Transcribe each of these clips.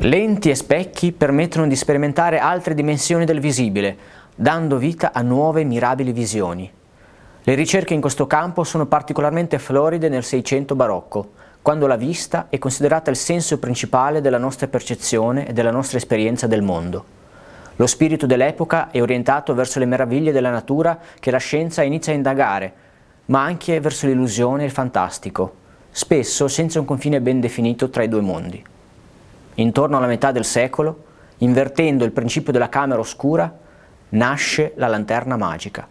Lenti e specchi permettono di sperimentare altre dimensioni del visibile, dando vita a nuove mirabili visioni. Le ricerche in questo campo sono particolarmente floride nel Seicento barocco, quando la vista è considerata il senso principale della nostra percezione e della nostra esperienza del mondo. Lo spirito dell'epoca è orientato verso le meraviglie della natura che la scienza inizia a indagare, ma anche verso l'illusione e il fantastico, spesso senza un confine ben definito tra i due mondi. Intorno alla metà del secolo, invertendo il principio della camera oscura, nasce la lanterna magica,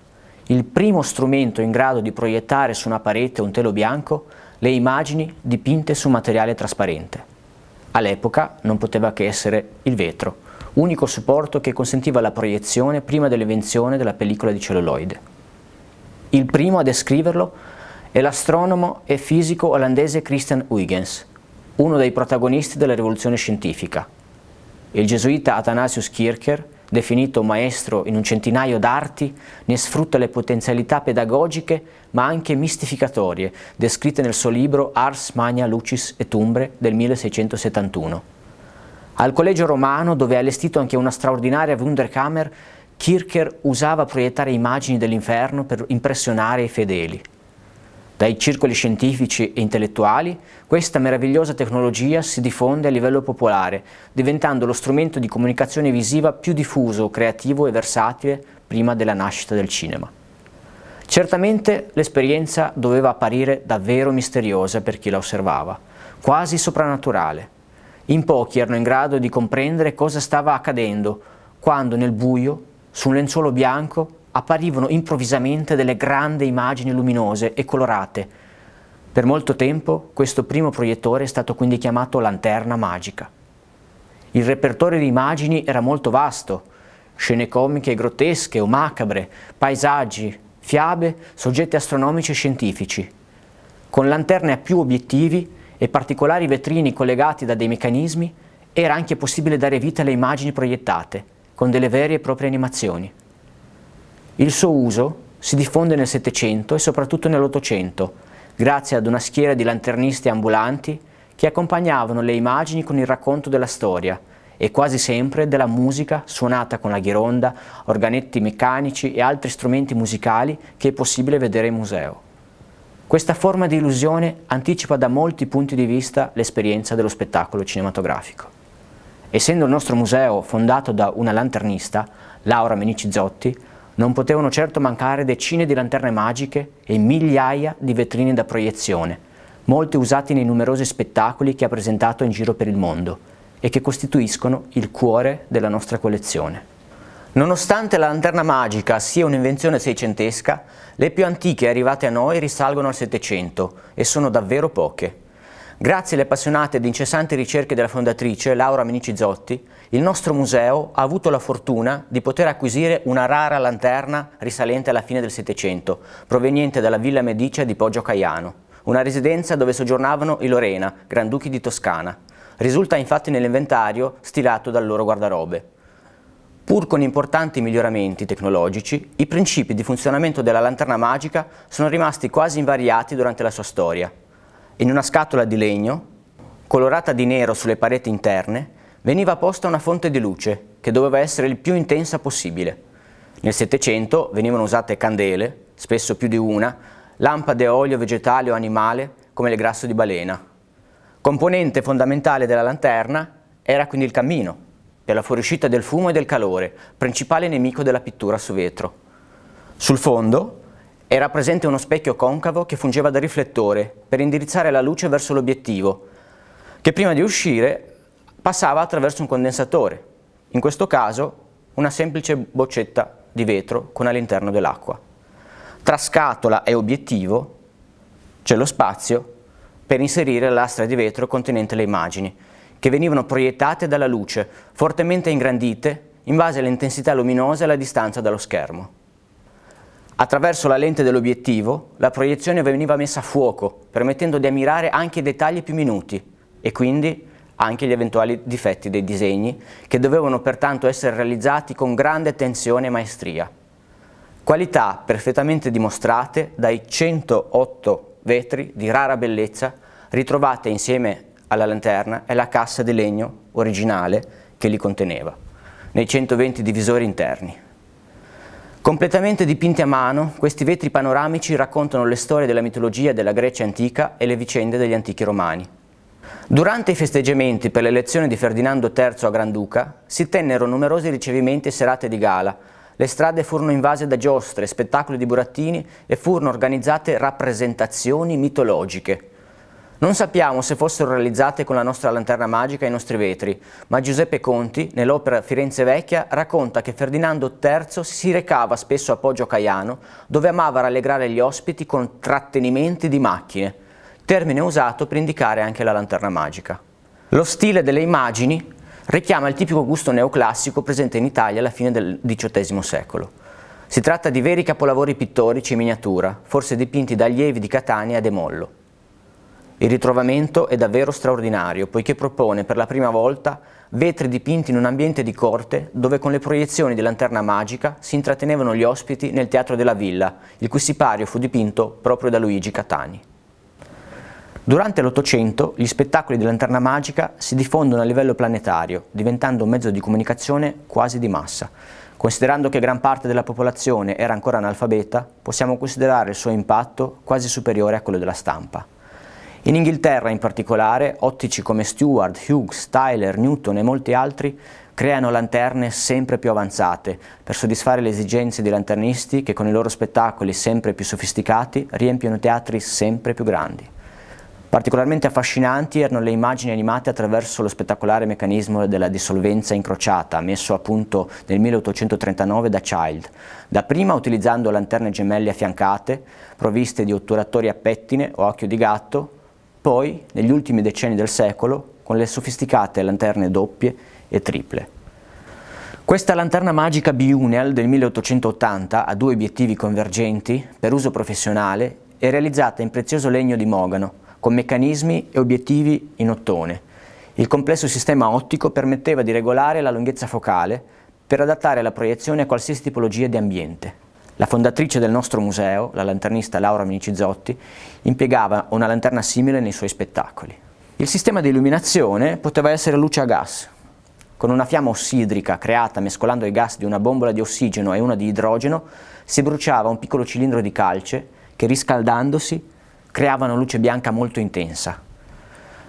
il primo strumento in grado di proiettare su una parete o un telo bianco le immagini dipinte su materiale trasparente. All'epoca non poteva che essere il vetro, unico supporto che consentiva la proiezione prima dell'invenzione della pellicola di celluloide. Il primo a descriverlo è l'astronomo e fisico olandese Christian Huygens, uno dei protagonisti della rivoluzione scientifica. Il gesuita Athanasius Kircher, definito maestro in un centinaio d'arti, ne sfrutta le potenzialità pedagogiche ma anche mistificatorie, descritte nel suo libro Ars Magna Lucis et Umbre del 1671. Al Collegio Romano, dove ha allestito anche una straordinaria Wunderkammer, Kircher usava proiettare immagini dell'inferno per impressionare i fedeli. Dai circoli scientifici e intellettuali, questa meravigliosa tecnologia si diffonde a livello popolare, diventando lo strumento di comunicazione visiva più diffuso, creativo e versatile prima della nascita del cinema. Certamente l'esperienza doveva apparire davvero misteriosa per chi la osservava, quasi soprannaturale. In pochi erano in grado di comprendere cosa stava accadendo, quando nel buio, su un lenzuolo bianco, apparivano improvvisamente delle grandi immagini luminose e colorate. Per molto tempo questo primo proiettore è stato quindi chiamato lanterna magica. Il repertorio di immagini era molto vasto: scene comiche grottesche o macabre, paesaggi, fiabe, soggetti astronomici e scientifici. Con lanterne a più obiettivi e particolari vetrini collegati da dei meccanismi era anche possibile dare vita alle immagini proiettate, con delle vere e proprie animazioni. Il suo uso si diffonde nel Settecento e soprattutto nell'Ottocento, grazie ad una schiera di lanternisti ambulanti che accompagnavano le immagini con il racconto della storia e quasi sempre della musica suonata con la ghironda, organetti meccanici e altri strumenti musicali che è possibile vedere in museo. Questa forma di illusione anticipa da molti punti di vista l'esperienza dello spettacolo cinematografico. Essendo il nostro museo fondato da una lanternista, Laura Menici-Zotti, non potevano certo mancare decine di lanterne magiche e migliaia di vetrine da proiezione, molte usate nei numerosi spettacoli che ha presentato in giro per il mondo e che costituiscono il cuore della nostra collezione. Nonostante la lanterna magica sia un'invenzione seicentesca, le più antiche arrivate a noi risalgono al Settecento e sono davvero poche. Grazie alle appassionate ed incessanti ricerche della fondatrice Laura Menici-Zotti, il nostro museo ha avuto la fortuna di poter acquisire una rara lanterna risalente alla fine del Settecento, proveniente dalla Villa Medicea di Poggio Caiano, una residenza dove soggiornavano i Lorena, granduchi di Toscana. Risulta infatti nell'inventario stilato dal loro guardarobe. Pur con importanti miglioramenti tecnologici, i principi di funzionamento della lanterna magica sono rimasti quasi invariati durante la sua storia. In una scatola di legno, colorata di nero sulle pareti interne, veniva posta una fonte di luce che doveva essere il più intensa possibile. Nel Settecento venivano usate candele, spesso più di una, lampade a olio vegetale o animale come il grasso di balena. Componente fondamentale della lanterna era quindi il cammino, per la fuoriuscita del fumo e del calore, principale nemico della pittura su vetro. Sul fondo era presente uno specchio concavo che fungeva da riflettore per indirizzare la luce verso l'obiettivo, che prima di uscire passava attraverso un condensatore, in questo caso una semplice boccetta di vetro con all'interno dell'acqua. Tra scatola e obiettivo c'è lo spazio per inserire la lastra di vetro contenente le immagini, che venivano proiettate dalla luce, fortemente ingrandite in base all'intensità luminosa e alla distanza dallo schermo. Attraverso la lente dell'obiettivo, la proiezione veniva messa a fuoco, permettendo di ammirare anche i dettagli più minuti e quindi anche gli eventuali difetti dei disegni, che dovevano pertanto essere realizzati con grande attenzione e maestria. Qualità perfettamente dimostrate dai 108 vetri di rara bellezza ritrovate insieme alla lanterna e alla cassa di legno originale che li conteneva, nei 120 divisori interni. Completamente dipinti a mano, questi vetri panoramici raccontano le storie della mitologia della Grecia antica e le vicende degli antichi romani. Durante i festeggiamenti per l'elezione di Ferdinando III a Granduca si tennero numerosi ricevimenti e serate di gala. Le strade furono invase da giostre, spettacoli di burattini e furono organizzate rappresentazioni mitologiche. Non sappiamo se fossero realizzate con la nostra lanterna magica e i nostri vetri, ma Giuseppe Conti, nell'opera Firenze Vecchia, racconta che Ferdinando III si recava spesso a Poggio Caiano, dove amava rallegrare gli ospiti con trattenimenti di macchine, termine usato per indicare anche la lanterna magica. Lo stile delle immagini richiama il tipico gusto neoclassico presente in Italia alla fine del XVIII secolo. Si tratta di veri capolavori pittorici in miniatura, forse dipinti da allievi di Catania e De Mollo. Il ritrovamento è davvero straordinario, poiché propone per la prima volta vetri dipinti in un ambiente di corte dove con le proiezioni di lanterna magica si intrattenevano gli ospiti nel Teatro della Villa, il cui sipario fu dipinto proprio da Luigi Catani. Durante l'Ottocento gli spettacoli di lanterna magica si diffondono a livello planetario, diventando un mezzo di comunicazione quasi di massa. Considerando che gran parte della popolazione era ancora analfabeta, possiamo considerare il suo impatto quasi superiore a quello della stampa. In Inghilterra in particolare, ottici come Stewart, Hughes, Tyler, Newton e molti altri creano lanterne sempre più avanzate per soddisfare le esigenze di lanternisti che con i loro spettacoli sempre più sofisticati riempiono teatri sempre più grandi. Particolarmente affascinanti erano le immagini animate attraverso lo spettacolare meccanismo della dissolvenza incrociata, messo a punto nel 1839 da Child, dapprima utilizzando lanterne gemelle affiancate, provviste di otturatori a pettine o occhio di gatto, poi, negli ultimi decenni del secolo, con le sofisticate lanterne doppie e triple. Questa lanterna magica Biunel del 1880, a 2 obiettivi convergenti, per uso professionale, è realizzata in prezioso legno di mogano, con meccanismi e obiettivi in ottone. Il complesso sistema ottico permetteva di regolare la lunghezza focale per adattare la proiezione a qualsiasi tipologia di ambiente. La fondatrice del nostro museo, la lanternista Laura Minicizzotti, impiegava una lanterna simile nei suoi spettacoli. Il sistema di illuminazione poteva essere luce a gas. Con una fiamma ossidrica creata mescolando i gas di una bombola di ossigeno e una di idrogeno, si bruciava un piccolo cilindro di calce che, riscaldandosi, creava una luce bianca molto intensa.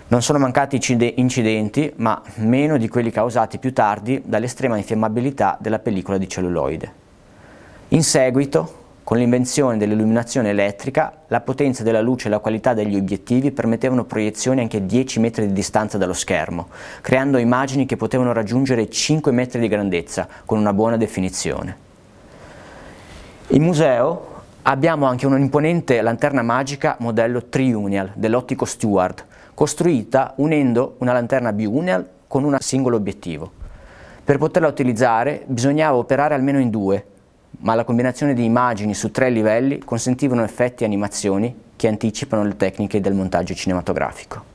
Non sono mancati incidenti, ma meno di quelli causati più tardi dall'estrema infiammabilità della pellicola di celluloide. In seguito, con l'invenzione dell'illuminazione elettrica, la potenza della luce e la qualità degli obiettivi permettevano proiezioni anche a 10 metri di distanza dallo schermo, creando immagini che potevano raggiungere 5 metri di grandezza, con una buona definizione. In museo abbiamo anche un'imponente lanterna magica modello Triunial dell'ottico Stewart, costruita unendo una lanterna biunial con un singolo obiettivo. Per poterla utilizzare bisognava operare almeno in 2, ma la combinazione di immagini su 3 livelli consentivano effetti e animazioni che anticipano le tecniche del montaggio cinematografico.